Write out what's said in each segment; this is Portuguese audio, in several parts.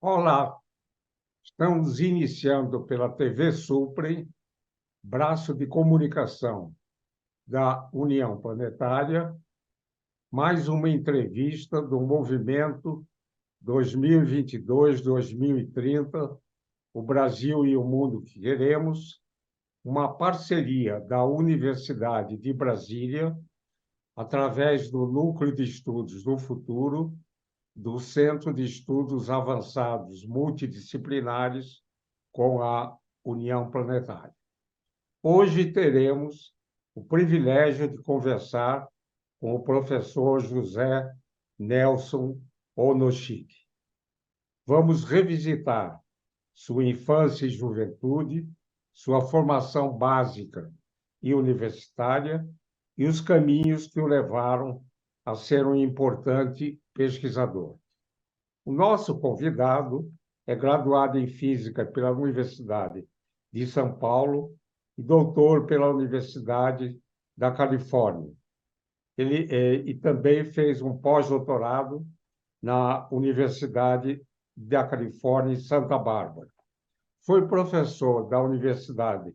Olá, estamos iniciando pela TV Suprem, braço de comunicação da União Planetária, mais uma entrevista do movimento 2022-2030, o Brasil e o Mundo que Queremos, uma parceria da Universidade de Brasília, através do Núcleo de Estudos do Futuro, do Centro de Estudos Avançados Multidisciplinares com a União Planetária. Hoje teremos o privilégio de conversar com o professor José Nelson Onochik. Vamos revisitar sua infância e juventude, sua formação básica e universitária e os caminhos que o levaram a ser um importante pesquisador. O nosso convidado é graduado em Física pela Universidade de São Paulo e doutor pela Universidade da Califórnia. Ele também fez um pós-doutorado na Universidade da Califórnia em Santa Bárbara. Foi professor da Universidade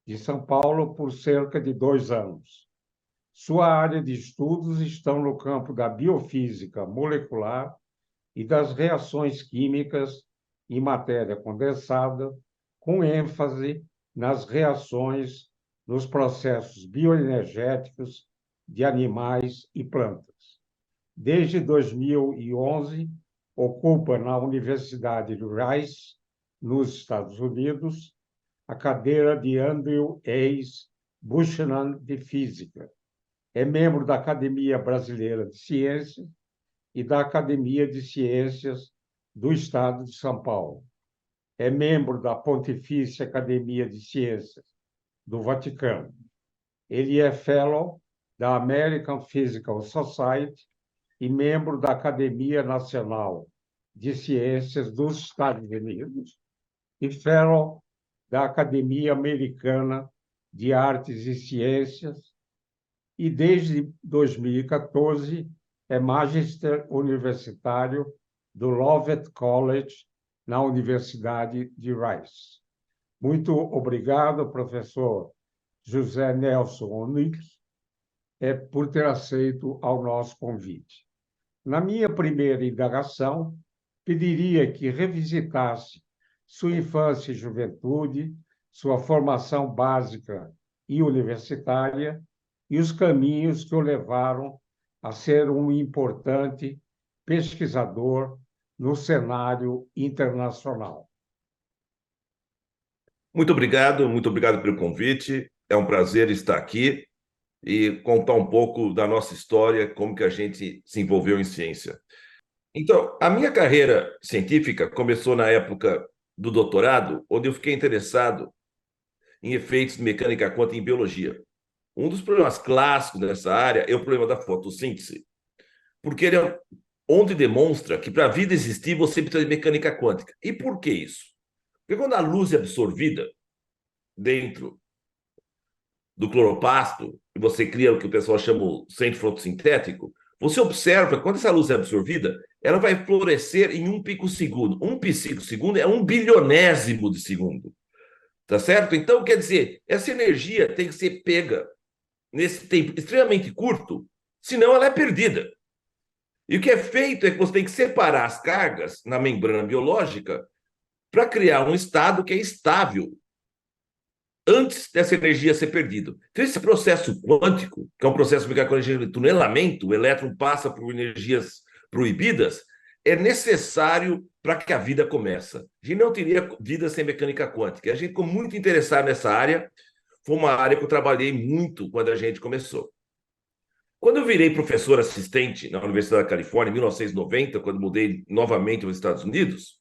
de São Paulo por cerca de 2 anos. Sua área de estudos estão no campo da biofísica molecular e das reações químicas em matéria condensada, com ênfase nas reações nos processos bioenergéticos de animais e plantas. Desde 2011, ocupa na Universidade de Rice, nos Estados Unidos, a cadeira de Andrew Ace Buchanan de Física. É membro da Academia Brasileira de Ciências e da Academia de Ciências do Estado de São Paulo. É membro da Pontifícia Academia de Ciências do Vaticano. Ele é fellow da American Physical Society e membro da Academia Nacional de Ciências dos Estados Unidos e fellow da Academia Americana de Artes e Ciências e, desde 2014, é magister universitário do Lovett College, na Universidade de Rice. Muito obrigado, professor José Nelson Onochik, por ter aceito ao nosso convite. Na minha primeira indagação, pediria que revisitasse sua infância e juventude, sua formação básica e universitária e os caminhos que o levaram a ser um importante pesquisador no cenário internacional. Muito obrigado pelo convite. É um prazer estar aqui e contar um pouco da nossa história, como que a gente se envolveu em ciência. Então, a minha carreira científica começou na época do doutorado, onde eu fiquei interessado em efeitos de mecânica quântica em biologia. Um dos problemas clássicos dessa área é o problema da fotossíntese, porque ele é onde demonstra que para a vida existir você precisa de mecânica quântica. E por que isso? Porque quando a luz é absorvida dentro do cloroplasto, e você cria o que o pessoal chama o centro fotossintético, você observa que quando essa luz é absorvida, ela vai florescer em 1 picosegundo. 1 picosegundo é 1 bilionésimo de segundo. Tá certo? Então, quer dizer, essa energia tem que ser pega nesse tempo extremamente curto, senão ela é perdida. E o que é feito é que você tem que separar as cargas na membrana biológica para criar um estado que é estável antes dessa energia ser perdida. Então, esse processo quântico, que é um processo mecânico de tunelamento, o elétron passa por energias proibidas, é necessário para que a vida comece. A gente não teria vida sem mecânica quântica. A gente ficou muito interessado nessa área, foi uma área que eu trabalhei muito quando a gente começou. Quando eu virei professor assistente na Universidade da Califórnia, em 1990, quando mudei novamente aos Estados Unidos,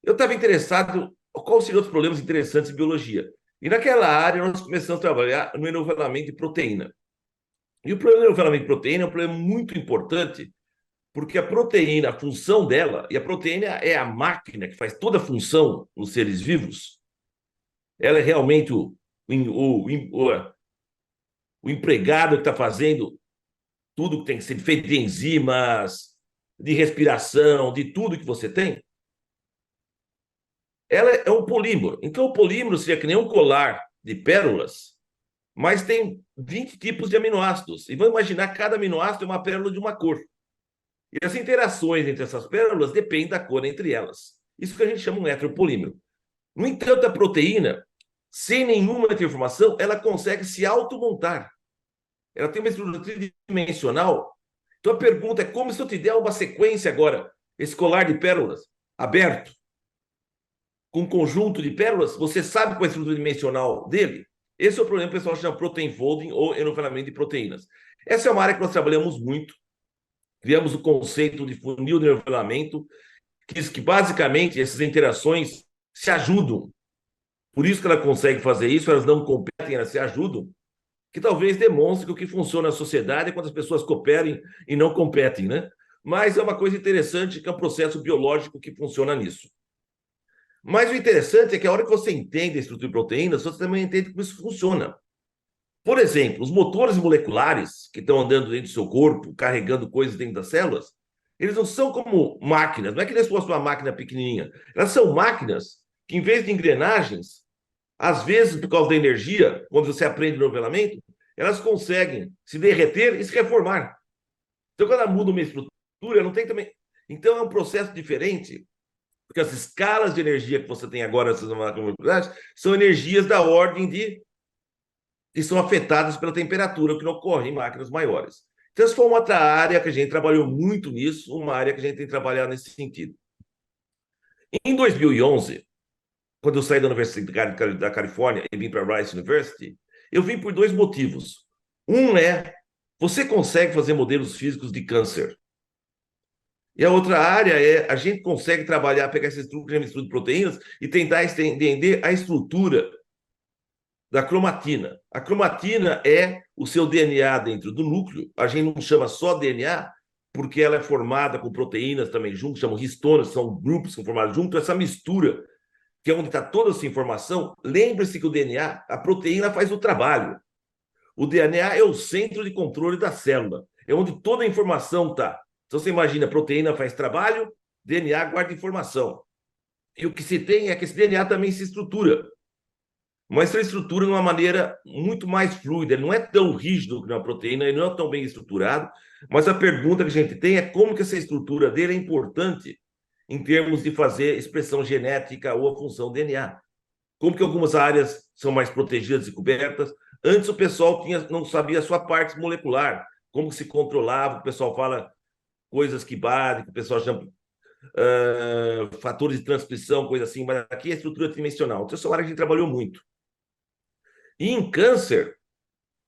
eu estava interessado em quais seriam os problemas interessantes em biologia. E naquela área nós começamos a trabalhar no enovelamento de proteína. E o problema do enovelamento de proteína é um problema muito importante, porque a proteína, a função dela, e a proteína é a máquina que faz toda a função nos seres vivos, ela é realmente o empregado que está fazendo tudo que tem que ser feito de enzimas, de respiração, de tudo que você tem. ela é um polímero. Então, o polímero seria que nem um colar de pérolas, mas tem 20 tipos de aminoácidos. E vamos imaginar que cada aminoácido é uma pérola de uma cor. E as interações entre essas pérolas dependem da cor entre elas. Isso que a gente chama um heteropolímero. No entanto, a proteína, sem nenhuma informação, ela consegue se automontar. Ela tem uma estrutura tridimensional. Então, a pergunta é como se eu te der uma sequência agora, esse colar de pérolas aberto, com um conjunto de pérolas, você sabe qual é a estrutura dimensional dele? Esse é o problema que o pessoal chama protein folding ou enovelamento de proteínas. Essa é uma área que nós trabalhamos muito. Criamos o conceito de funil de enovelamento, que diz que, basicamente, essas interações se ajudam. Por isso que ela consegue fazer isso, elas não competem, elas se ajudam, que talvez demonstre que o que funciona na sociedade é quando as pessoas cooperem e não competem, né? Mas é uma coisa interessante que é um processo biológico que funciona nisso. Mas o interessante é que a hora que você entende a estrutura de proteínas, você também entende como isso funciona. Por exemplo, os motores moleculares que estão andando dentro do seu corpo, carregando coisas dentro das células, eles não são como máquinas, não é que eles fossem uma máquina pequenininha. Elas são máquinas que, em vez de engrenagens, às vezes, por causa da energia, quando você aprende no nivelamento, elas conseguem se derreter e se reformar. Então, quando ela muda uma estrutura, não tem também. Então, é um processo diferente, porque as escalas de energia que você tem agora nessas máquinas moleculares são energias da ordem de que são afetadas pela temperatura, o que não ocorre em máquinas maiores. Então, essa foi uma outra área que a gente trabalhou muito nisso, uma área que a gente tem trabalhado nesse sentido. Em 2011, quando eu saí da Universidade da Califórnia e vim para a Rice University, eu vim por dois motivos. Um é, você consegue fazer modelos físicos de câncer. E a outra área é, a gente consegue trabalhar, pegar essa estrutura de proteínas e tentar entender a estrutura da cromatina. A cromatina é o seu DNA dentro do núcleo. A gente não chama só DNA, porque ela é formada com proteínas também junto, chamam histonas, são grupos que são formados junto. Essa mistura, que é onde está toda essa informação, lembre-se que o DNA, a proteína faz o trabalho. O DNA é o centro de controle da célula, é onde toda a informação está. Então, você imagina, a proteína faz trabalho, DNA guarda informação. E o que se tem é que esse DNA também se estrutura. Mas se estrutura de uma maneira muito mais fluida. Ele não é tão rígido que uma proteína, ele não é tão bem estruturado, mas a pergunta que a gente tem é como que essa estrutura dele é importante em termos de fazer expressão genética ou a função DNA. Como que algumas áreas são mais protegidas e cobertas. Antes o pessoal não sabia a sua parte molecular, como se controlava, o pessoal fala coisas que batem, que o pessoal chama fatores de transcrição, coisa assim, mas aqui é estrutura tridimensional. Então, essa é uma área que a gente trabalhou muito. E em câncer,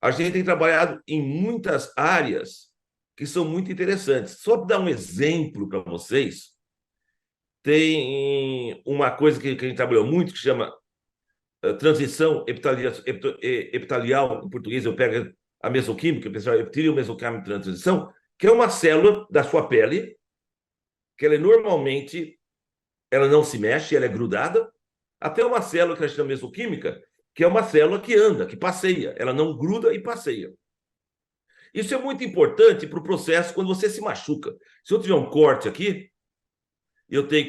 a gente tem trabalhado em muitas áreas que são muito interessantes. Só para dar um exemplo para vocês, tem uma coisa que a gente trabalhou muito, que chama transição epitelial, em português eu pego a mesoquímica, o pessoal epitélio mesoquímico de transição, que é uma célula da sua pele, que ela normalmente ela não se mexe, ela é grudada, até uma célula que a gente chama mesoquímica, que é uma célula que anda, que passeia. Ela não gruda e passeia. Isso é muito importante para o processo quando você se machuca. Se eu tiver um corte aqui, eu tenho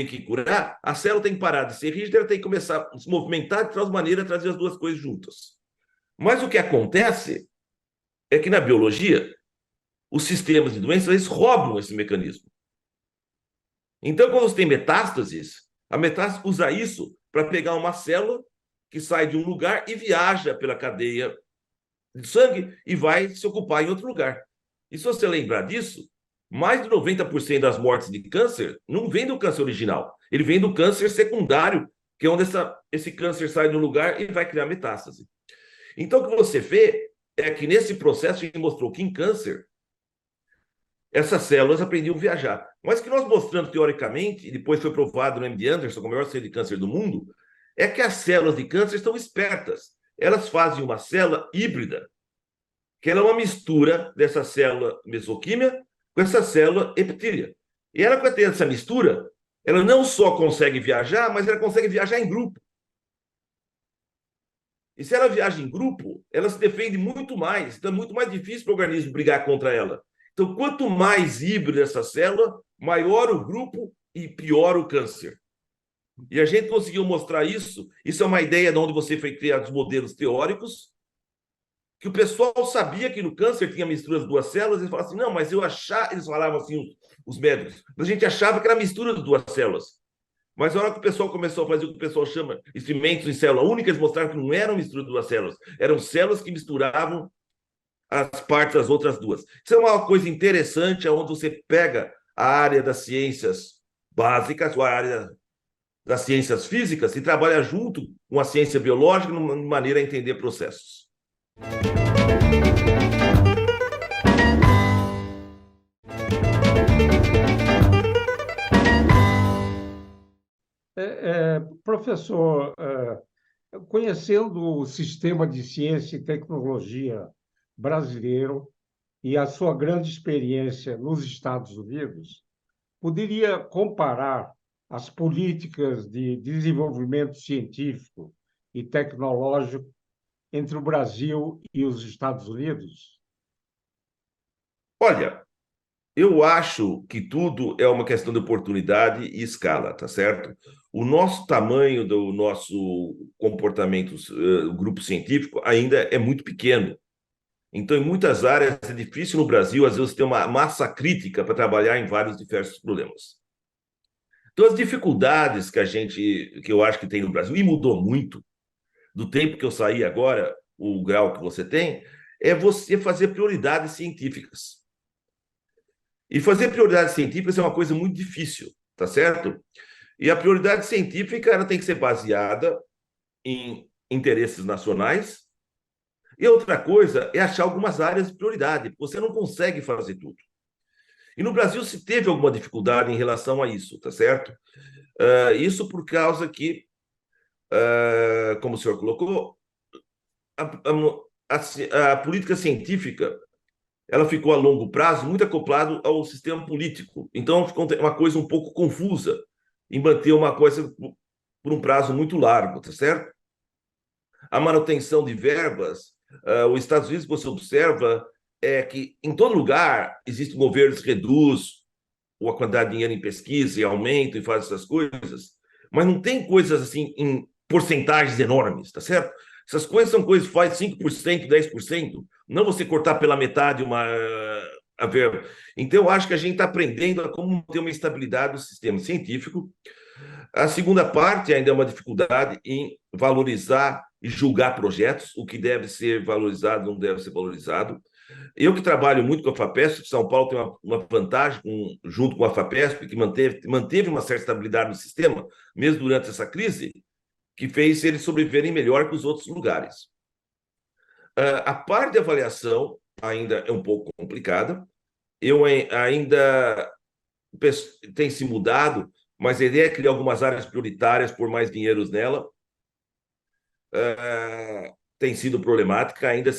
que curar, a célula tem que parar de ser rígida, ela tem que começar a se movimentar de tal maneira a trazer as duas coisas juntas. Mas o que acontece é que na biologia, os sistemas de doença, eles roubam esse mecanismo. Então, quando você tem metástases, a metástase usa isso para pegar uma célula que sai de um lugar e viaja pela cadeia de sangue e vai se ocupar em outro lugar. E se você lembrar disso, mais de 90% das mortes de câncer não vem do câncer original. Ele vem do câncer secundário, que é onde esse câncer sai de um lugar e vai criar metástase. Então, o que você vê é que nesse processo a gente mostrou que em câncer, essas células aprendiam a viajar. Mas o que nós mostramos teoricamente, e depois foi provado no MD Anderson, com o maior centro de câncer do mundo, é que as células de câncer estão espertas. Elas fazem uma célula híbrida, que ela é uma mistura dessa célula mesoquímica com essa célula epitília. E ela, quando tem essa mistura, ela não só consegue viajar, mas ela consegue viajar em grupo. E se ela viaja em grupo, ela se defende muito mais. Então é muito mais difícil para o organismo brigar contra ela. Então, quanto mais híbrida essa célula, maior o grupo e piora o câncer. E a gente conseguiu mostrar isso. Isso é uma ideia de onde você foi criar os modelos teóricos, que o pessoal sabia que no câncer tinha mistura das duas células, e falavam assim, não, mas eu achava, eles falavam assim, os médicos, mas a gente achava que era mistura das duas células. Mas na hora que o pessoal começou a fazer o que o pessoal chama experimentos em célula única, eles mostraram que não eram mistura de duas células, eram células que misturavam as partes das outras duas. Isso é uma coisa interessante, onde você pega a área das ciências básicas, ou a área das ciências físicas, e trabalha junto com a ciência biológica, de maneira a entender processos. Professor, conhecendo o sistema de ciência e tecnologia brasileiro e a sua grande experiência nos Estados Unidos, poderia comparar as políticas de desenvolvimento científico e tecnológico entre o Brasil e os Estados Unidos? Olha, eu acho que tudo é uma questão de oportunidade e escala, tá certo? O nosso tamanho do nosso comportamento, grupo científico, ainda é muito pequeno. Então, em muitas áreas, é difícil no Brasil, às vezes, ter uma massa crítica para trabalhar em vários diversos problemas. Então, as dificuldades que eu acho que tem no Brasil, e mudou muito, do tempo que eu saí agora, o grau que você tem, é você fazer prioridades científicas. E fazer prioridades científicas é uma coisa muito difícil, tá certo? E a prioridade científica ela tem que ser baseada em interesses nacionais. E outra coisa é achar algumas áreas de prioridade. Você não consegue fazer tudo. E no Brasil se teve alguma dificuldade em relação a isso, tá certo? Isso por causa que, como o senhor colocou, a política científica ela ficou a longo prazo muito acoplado ao sistema político. Então, ficou uma coisa um pouco confusa em manter uma coisa por um prazo muito largo, tá certo? A manutenção de verbas, os Estados Unidos, você observa, é que em todo lugar existe governos que reduz a quantidade de dinheiro em pesquisa e aumenta e faz essas coisas, mas não tem coisas assim em porcentagens enormes, tá certo? Essas coisas são coisas que faz 5%, 10%, não você cortar pela metade a verba. Então, eu acho que a gente está aprendendo a como ter uma estabilidade do sistema científico. A segunda parte ainda é uma dificuldade em valorizar e julgar projetos, o que deve ser valorizado, não deve ser valorizado. Eu que trabalho muito com a FAPESP, São Paulo tem uma vantagem junto com a FAPESP, que manteve uma certa estabilidade no sistema, mesmo durante essa crise, que fez eles sobreviverem melhor que os outros lugares. A parte de avaliação ainda é um pouco complicada. Eu ainda tem se mudado, mas a ideia é criar algumas áreas prioritárias por mais dinheiro nela. Tem sido problemática, ainda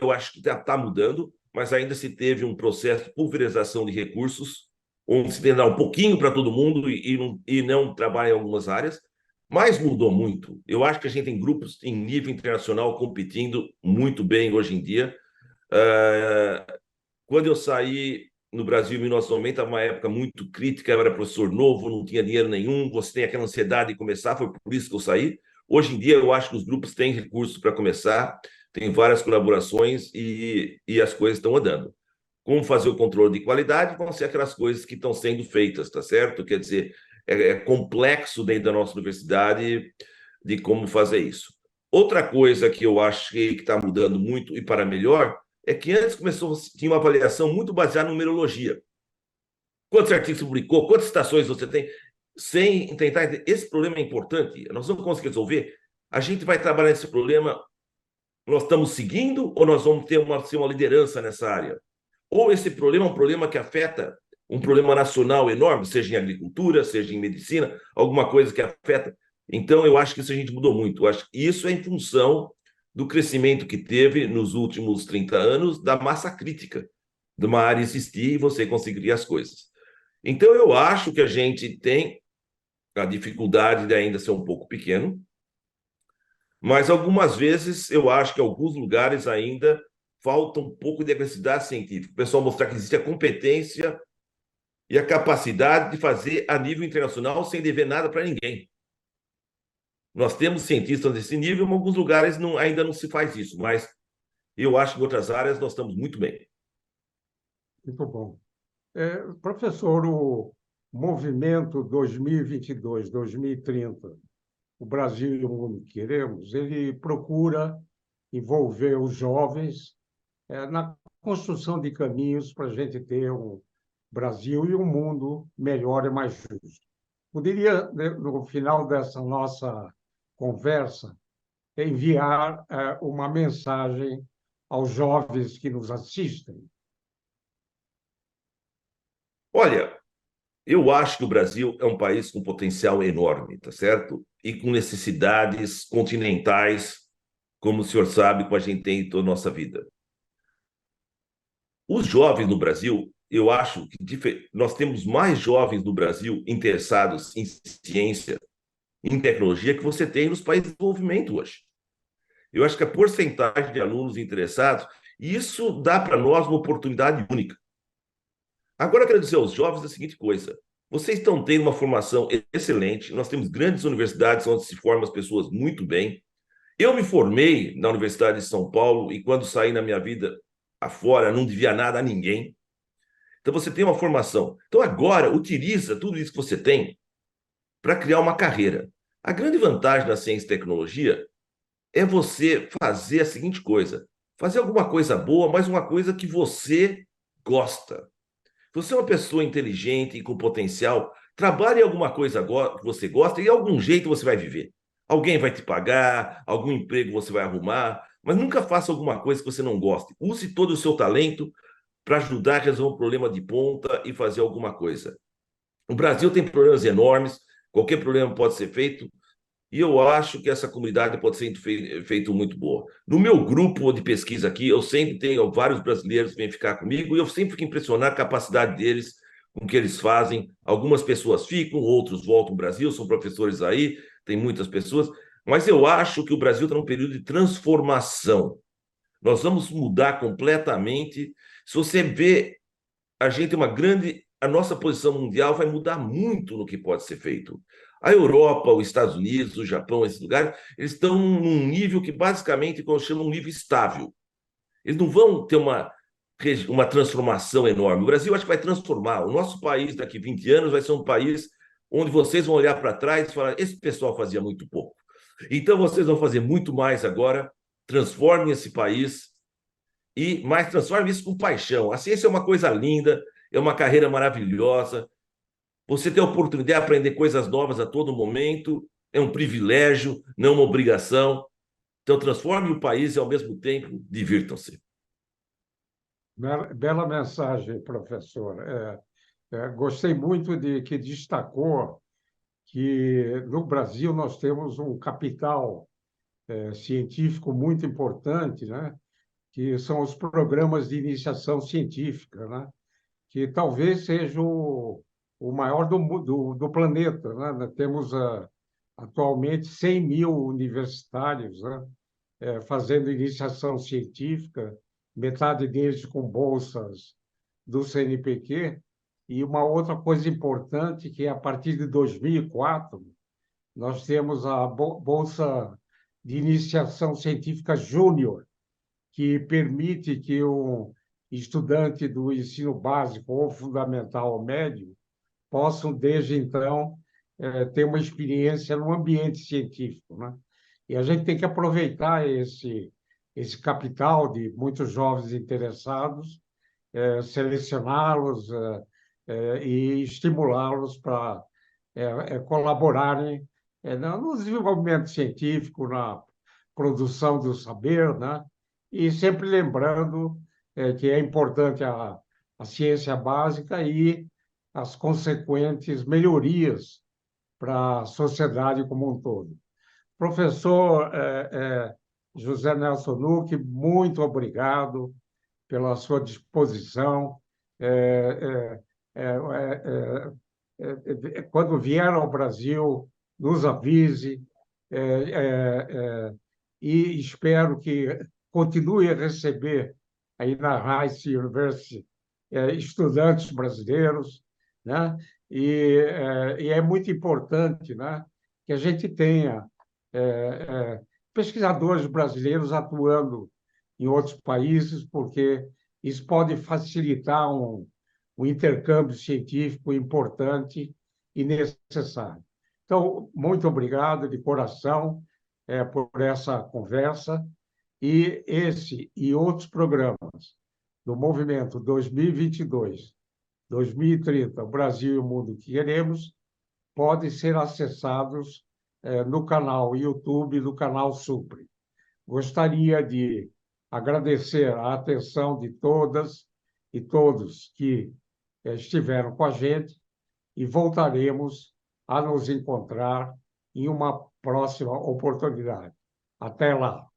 eu acho que está mudando, mas ainda se teve um processo de pulverização de recursos, onde se tem que dar um pouquinho para todo mundo e não trabalha em algumas áreas, mas mudou muito. Eu acho que a gente tem grupos em nível internacional competindo muito bem hoje em dia. Quando eu saí no Brasil em 1990, uma época muito crítica, eu era professor novo, não tinha dinheiro nenhum, você tem aquela ansiedade de começar, foi por isso que eu saí. Hoje em dia, eu acho que os grupos têm recursos para começar, tem várias colaborações e as coisas estão andando. Como fazer o controle de qualidade vão ser aquelas coisas que estão sendo feitas, tá certo? Quer dizer, é complexo dentro da nossa universidade de como fazer isso. Outra coisa que eu acho que está mudando muito e para melhor é que antes tinha uma avaliação muito baseada em numerologia. Quantos artigos você publicou, quantas citações você tem, sem tentar entender. Esse problema é importante, nós vamos conseguir resolver. A gente vai trabalhar nesse problema, nós estamos seguindo ou nós vamos ter uma liderança nessa área? Ou esse problema é um problema que afeta um problema nacional enorme, seja em agricultura, seja em medicina, alguma coisa que afeta. Então, eu acho que isso a gente mudou muito. Eu acho que isso é em função do crescimento que teve nos últimos 30 anos da massa crítica, de uma área existir e você conseguiria as coisas. Então, eu acho que a gente tem a dificuldade de ainda ser um pouco pequeno, mas algumas vezes eu acho que em alguns lugares ainda falta um pouco de agressividade científica. O pessoal mostrar que existe a competência e a capacidade de fazer a nível internacional sem dever nada para ninguém. Nós temos cientistas desse nível, em alguns lugares ainda não se faz isso, mas eu acho que em outras áreas nós estamos muito bem. Muito bom. Professor, o movimento 2022, 2030, o Brasil e o mundo que queremos, ele procura envolver os jovens na construção de caminhos para a gente ter um Brasil e um mundo melhor e mais justo. Poderia, né, no final dessa nossa conversa, enviar uma mensagem aos jovens que nos assistem? Olha, eu acho que o Brasil é um país com potencial enorme, tá certo? E com necessidades continentais, como o senhor sabe, como a gente tem em toda a nossa vida. Os jovens no Brasil, eu acho que nós temos mais jovens no Brasil interessados em ciência, em tecnologia, que você tem nos países de desenvolvimento hoje. Eu acho que a porcentagem de alunos interessados, isso dá para nós uma oportunidade única. Agora, eu quero dizer aos jovens a seguinte coisa: vocês estão tendo uma formação excelente, nós temos grandes universidades onde se formam as pessoas muito bem. Eu me formei na Universidade de São Paulo e quando saí na minha vida afora, não devia nada a ninguém. Então, você tem uma formação. Então, agora, utiliza tudo isso que você tem para criar uma carreira. A grande vantagem da ciência e tecnologia é você fazer a seguinte coisa: fazer alguma coisa boa, mas uma coisa que você gosta. Se você é uma pessoa inteligente e com potencial, trabalhe em alguma coisa que você gosta e de algum jeito você vai viver. Alguém vai te pagar, algum emprego você vai arrumar, mas nunca faça alguma coisa que você não goste. Use todo o seu talento para ajudar a resolver um problema de ponta e fazer alguma coisa. O Brasil tem problemas enormes, qualquer problema pode ser feito, e eu acho que essa comunidade pode ser feito muito boa. No meu grupo de pesquisa aqui, eu sempre tenho vários brasileiros que vêm ficar comigo e eu sempre fico impressionado com a capacidade deles, com o que eles fazem. Algumas pessoas ficam, outros voltam ao Brasil, são professores aí, tem muitas pessoas, mas eu acho que o Brasil está num período de transformação. Nós vamos mudar completamente. Se você vê, a gente tem uma grande. A nossa posição mundial vai mudar muito no que pode ser feito. A Europa, os Estados Unidos, o Japão, esses lugares, eles estão num nível que basicamente eu chamo um nível estável. Eles não vão ter uma transformação enorme. O Brasil acho que vai transformar. O nosso país, daqui a 20 anos, vai ser um país onde vocês vão olhar para trás e falar: esse pessoal fazia muito pouco. Então vocês vão fazer muito mais agora. Transformem esse país mas transformem isso com paixão. A ciência é uma coisa linda, é uma carreira maravilhosa. Você tem a oportunidade de aprender coisas novas a todo momento, é um privilégio, não uma obrigação. Então, transforme o país e, ao mesmo tempo, divirtam-se. Bela mensagem, professor. Gostei muito de que destacou que no Brasil nós temos um capital científico muito importante, né? Que são os programas de iniciação científica, né? Que talvez seja o maior do planeta, né? Nós temos atualmente 100 mil universitários, né? Fazendo iniciação científica, metade deles com bolsas do CNPq. E uma outra coisa importante, que a partir de 2004, nós temos a Bolsa de Iniciação Científica Júnior, que permite que um estudante do ensino básico ou fundamental ou médio possam, desde então, ter uma experiência no ambiente científico, né? E a gente tem que aproveitar esse capital de muitos jovens interessados, selecioná-los e estimulá-los para colaborarem no desenvolvimento científico, na produção do saber, né? E sempre lembrando que é importante a ciência básica e as consequentes melhorias para a sociedade como um todo. Professor José Nelson Nuque, muito obrigado pela sua disposição. Quando vier ao Brasil, nos avise, é, é, e espero que continue a receber aí na Rice University estudantes brasileiros. né? E é muito importante, né, que a gente tenha é, pesquisadores brasileiros atuando em outros países, porque isso pode facilitar um intercâmbio científico importante e necessário. Então, muito obrigado de coração por essa conversa. E esse e outros programas do Movimento 2022, 2030, o Brasil e o Mundo que Queremos, podem ser acessados no canal YouTube do canal Supre. Gostaria de agradecer a atenção de todas e todos que estiveram com a gente e voltaremos a nos encontrar em uma próxima oportunidade. Até lá!